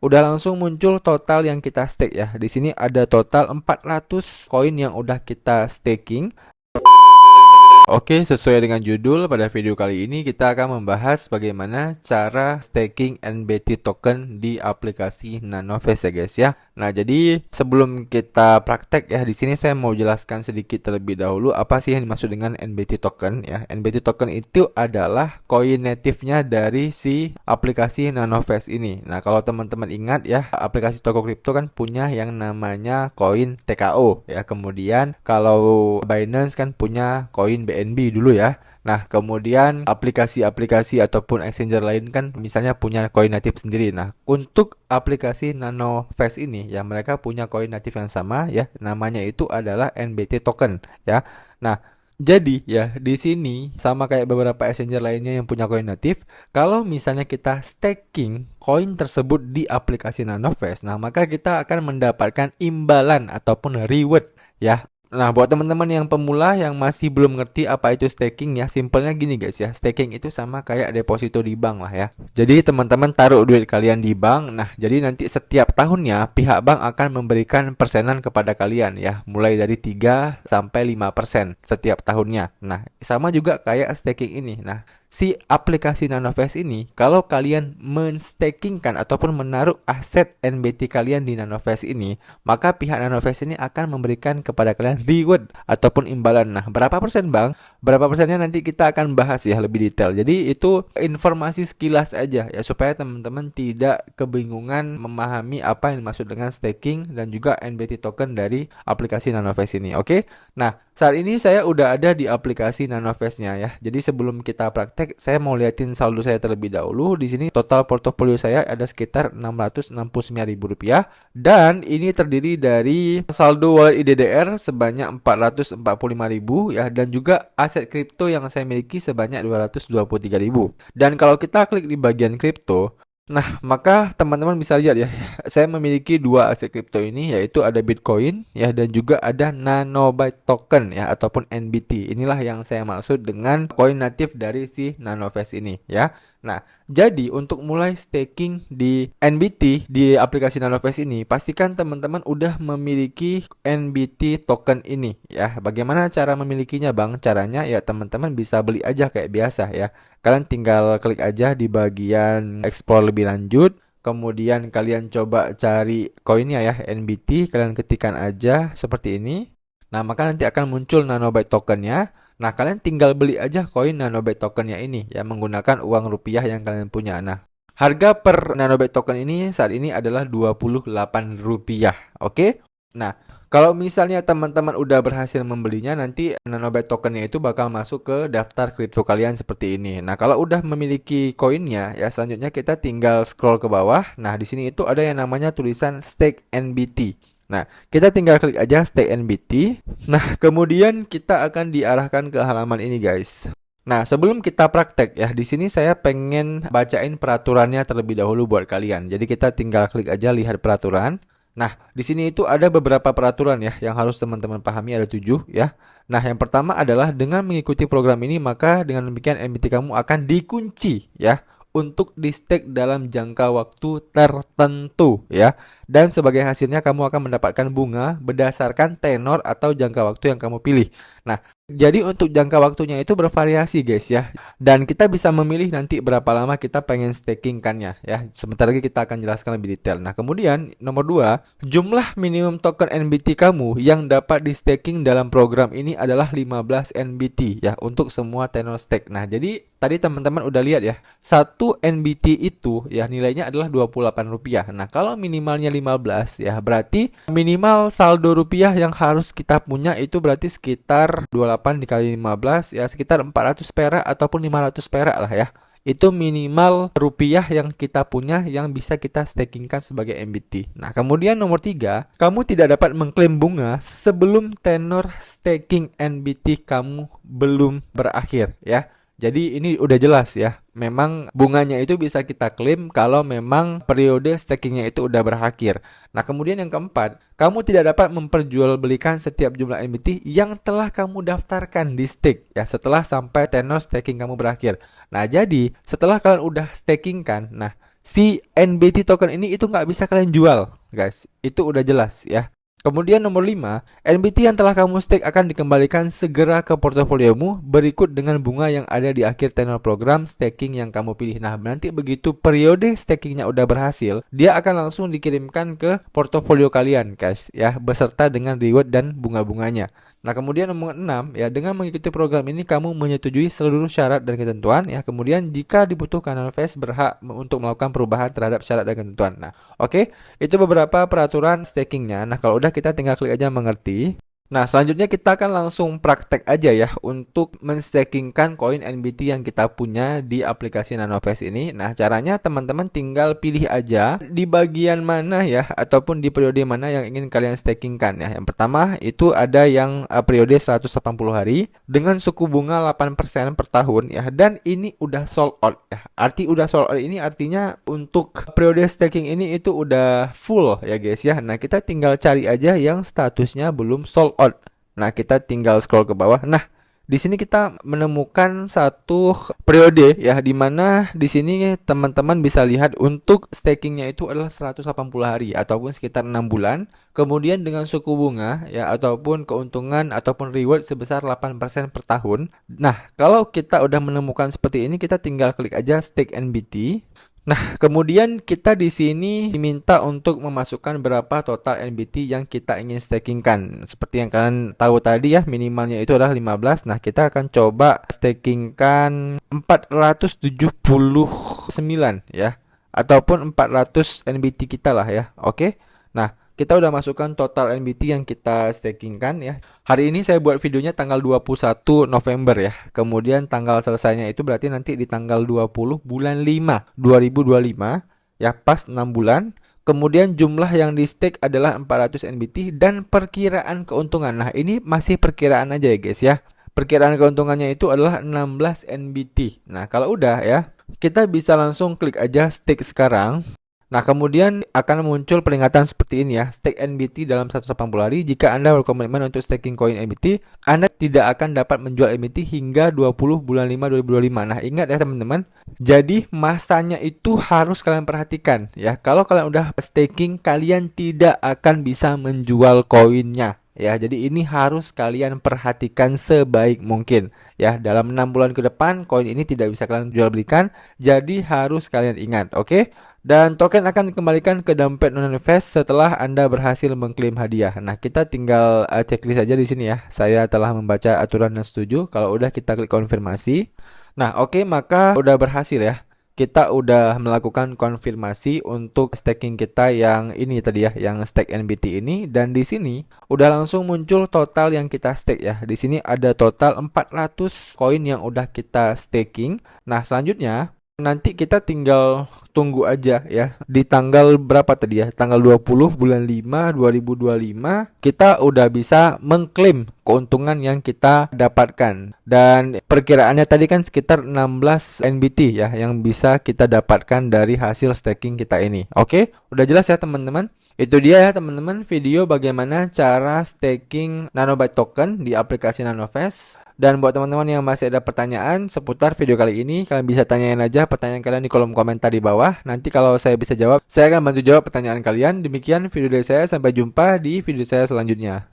udah langsung muncul total yang kita stake ya. Di sini ada total 400 koin yang udah kita staking. Oke, sesuai dengan judul, pada video kali ini kita akan membahas bagaimana cara staking NBT token di aplikasi Nanovest ya guys ya. Nah, jadi sebelum kita praktek ya, di sini saya mau jelaskan sedikit terlebih dahulu apa sih yang dimaksud dengan NBT token ya. NBT token itu adalah koin native-nya dari si aplikasi Nanovest ini. Nah, kalau teman-teman ingat ya, aplikasi toko kripto kan punya yang namanya koin TKO ya. Kemudian kalau Binance kan punya koin BNB dulu ya. Nah, kemudian aplikasi-aplikasi ataupun exchanger lain kan misalnya punya koin native sendiri. Nah, untuk aplikasi Nanovest ini ya, mereka punya koin native yang sama ya, namanya itu adalah NBT token ya. Nah, jadi ya di sini sama kayak beberapa exchanger lainnya yang punya koin native, kalau misalnya kita staking koin tersebut di aplikasi Nanovest, nah maka kita akan mendapatkan imbalan ataupun reward ya. Nah, buat teman-teman yang pemula yang masih belum ngerti apa itu staking ya, simpelnya gini guys ya. Staking itu sama kayak deposito di bank lah ya. Jadi teman-teman taruh duit kalian di bank. Nah, jadi nanti setiap tahunnya pihak bank akan memberikan persenan kepada kalian ya, mulai dari 3 sampai 5% setiap tahunnya. Nah, sama juga kayak staking ini. Nah, si aplikasi Nanovest ini, kalau kalian menstakingkan ataupun menaruh aset NBT kalian di Nanovest ini, maka pihak Nanovest ini akan memberikan kepada kalian reward ataupun imbalan. Nah, berapa persen bang? Berapa persennya nanti kita akan bahas ya lebih detail. Jadi itu informasi sekilas aja ya, supaya teman-teman tidak kebingungan memahami apa yang dimaksud dengan staking dan juga NBT token dari aplikasi Nanovest ini. Oke? Nah, saat ini saya udah ada di aplikasi Nanovest-nya ya. Jadi sebelum kita praktek, saya mau liatin saldo saya terlebih dahulu. Di sini total portofolio saya ada sekitar Rp669.000 dan ini terdiri dari saldo wallet IDDR sebanyak Rp445.000 ya, dan juga aset kripto yang saya miliki sebanyak Rp223.000. Dan kalau kita klik di bagian kripto, nah, maka teman-teman bisa lihat ya, saya memiliki dua aset kripto ini, yaitu ada Bitcoin ya, dan juga ada Nanobyte token ya, ataupun NBT. Inilah yang saya maksud dengan koin natif dari si Nanovest ini ya. Nah, jadi untuk mulai staking di NBT di aplikasi Nanovest ini, pastikan teman-teman udah memiliki NBT token ini ya. Bagaimana cara memilikinya bang? Caranya ya teman-teman bisa beli aja kayak biasa ya. Kalian tinggal klik aja di bagian explore lebih lanjut. Kemudian kalian coba cari koinnya ya, NBT. Kalian ketikkan aja seperti ini. Nah, maka nanti akan muncul Nanobyte tokennya. Nah, kalian tinggal beli aja koin Nanobyte tokennya ini ya, menggunakan uang rupiah yang kalian punya. Nah, harga per Nanobyte token ini saat ini adalah Rp28. Oke? Nah, kalau misalnya teman-teman udah berhasil membelinya, nanti Nanobyte tokennya itu bakal masuk ke daftar kripto kalian seperti ini. Nah, kalau udah memiliki koinnya, ya selanjutnya kita tinggal scroll ke bawah. Nah, di sini itu ada yang namanya tulisan stake NBT. Nah, kita tinggal klik aja stake NBT. Nah, kemudian kita akan diarahkan ke halaman ini guys. Nah, sebelum kita praktek ya, di sini saya pengen bacain peraturannya terlebih dahulu buat kalian. Jadi kita tinggal klik aja lihat peraturan. Nah, di sini itu ada beberapa peraturan ya yang harus teman-teman pahami, ada 7 ya. Nah, yang pertama adalah dengan mengikuti program ini, maka dengan demikian NBT kamu akan dikunci ya untuk di-stake dalam jangka waktu tertentu ya. Dan sebagai hasilnya kamu akan mendapatkan bunga berdasarkan tenor atau jangka waktu yang kamu pilih. Nah, jadi untuk jangka waktunya itu bervariasi guys ya. Dan kita bisa memilih nanti berapa lama kita pengen stakingkannya ya. Sebentar lagi kita akan jelaskan lebih detail. Nah, kemudian nomor 2, jumlah minimum token NBT kamu yang dapat di staking dalam program ini adalah 15 NBT ya, untuk semua tenor stake. Nah, jadi tadi teman-teman udah lihat ya, 1 NBT itu ya nilainya adalah Rp28. Nah, kalau minimalnya 15 ya, berarti minimal saldo rupiah yang harus kita punya itu berarti sekitar 28 dikali 15 ya, sekitar 400 perak ataupun 500 perak lah ya. Itu minimal rupiah yang kita punya yang bisa kita stakingkan sebagai NBT. Nah, kemudian nomor 3, kamu tidak dapat mengklaim bunga sebelum tenor staking NBT kamu belum berakhir ya. Jadi ini udah jelas ya. Memang bunganya itu bisa kita klaim kalau memang periode stakingnya itu udah berakhir. Nah, kemudian yang keempat, kamu tidak dapat memperjualbelikan setiap jumlah NBT yang telah kamu daftarkan di stake ya setelah sampai tenor staking kamu berakhir. Nah, jadi setelah kalian udah staking kan, nah si NBT token ini itu nggak bisa kalian jual, guys. Itu udah jelas ya. Kemudian nomor 5, NBT yang telah kamu stake akan dikembalikan segera ke portofoliomu berikut dengan bunga yang ada di akhir tenor program staking yang kamu pilih. Nah, nanti begitu periode stakingnya udah berhasil, dia akan langsung dikirimkan ke portofolio kalian, guys, ya, beserta dengan reward dan bunga-bunganya. Nah, kemudian nomor 6, ya, dengan mengikuti program ini kamu menyetujui seluruh syarat dan ketentuan, ya. Kemudian jika dibutuhkan, Nanovest berhak untuk melakukan perubahan terhadap syarat dan ketentuan. Nah, oke, itu beberapa peraturan stakingnya. Nah, kalau udah kita tinggal klik aja mengerti. Nah, selanjutnya kita akan langsung praktek aja ya untuk menstakingkan koin NBT yang kita punya di aplikasi Nanovest ini. Nah, caranya teman-teman tinggal pilih aja di bagian mana ya, ataupun di periode mana yang ingin kalian stakingkan ya. Yang pertama itu ada yang periode 180 hari dengan suku bunga 8% per tahun ya, dan ini udah sold out ya. Arti udah sold out ini artinya untuk periode staking ini itu udah full ya guys ya. Nah, kita tinggal cari aja yang statusnya belum sold out. Nah, kita tinggal scroll ke bawah. Nah, di sini kita menemukan satu periode ya, di mana di sini teman-teman bisa lihat untuk stakingnya itu adalah 180 hari ataupun sekitar 6 bulan. Kemudian dengan suku bunga ya ataupun keuntungan ataupun reward sebesar 8% per tahun. Nah, kalau kita udah menemukan seperti ini, kita tinggal klik aja stake NBT. Nah, kemudian kita di sini diminta untuk memasukkan berapa total NBT yang kita ingin stakingkan. Seperti yang kalian tahu tadi ya, minimalnya itu adalah 15. Nah, kita akan coba stakingkan 479 ya, ataupun 400 NBT kita lah ya. Oke. Nah, kita udah masukkan total NBT yang kita stakingkan ya. Hari ini saya buat videonya tanggal 21 November ya. Kemudian tanggal selesainya itu berarti nanti di tanggal 20 bulan 5 2025 ya, pas 6 bulan. Kemudian jumlah yang di stake adalah 400 NBT dan perkiraan keuntungan. Nah, ini masih perkiraan aja ya guys ya. Perkiraan keuntungannya itu adalah 16 NBT. Nah, kalau udah ya, kita bisa langsung klik aja stake sekarang. Nah, kemudian akan muncul peringatan seperti ini ya, stake NBT dalam 180 hari. Jika Anda berkomitmen untuk staking koin NBT, Anda tidak akan dapat menjual NBT hingga 20 bulan 5 2025. Nah, ingat ya teman-teman, jadi masanya itu harus kalian perhatikan ya. Kalau kalian udah staking, kalian tidak akan bisa menjual koinnya. Ya, jadi ini harus kalian perhatikan sebaik mungkin ya. Dalam 6 bulan ke depan, koin ini tidak bisa kalian jual belikan. Jadi harus kalian ingat, oke? Dan token akan dikembalikan ke dompet Nanovest setelah Anda berhasil mengklaim hadiah. Nah, kita tinggal checklist aja di sini ya. Saya telah membaca aturan dan setuju. Kalau udah kita klik konfirmasi. Nah, oke, maka udah berhasil ya. Kita udah melakukan konfirmasi untuk staking kita yang ini tadi ya, yang stake NBT ini, dan di sini udah langsung muncul total yang kita stake ya. Di sini ada total 400 koin yang udah kita staking. Nah, selanjutnya nanti kita tinggal tunggu aja ya. Di tanggal berapa tadi ya? Tanggal 20 bulan 5 2025 kita udah bisa mengklaim keuntungan yang kita dapatkan. Dan perkiraannya tadi kan sekitar 16 NBT ya yang bisa kita dapatkan dari hasil staking kita ini. Oke, udah jelas ya teman-teman? Itu dia ya teman-teman, video bagaimana cara staking Nanobyte token di aplikasi Nanovest. Dan buat teman-teman yang masih ada pertanyaan seputar video kali ini, kalian bisa tanyain aja pertanyaan kalian di kolom komentar di bawah. Nanti kalau saya bisa jawab, saya akan bantu jawab pertanyaan kalian. Demikian video dari saya, sampai jumpa di video saya selanjutnya.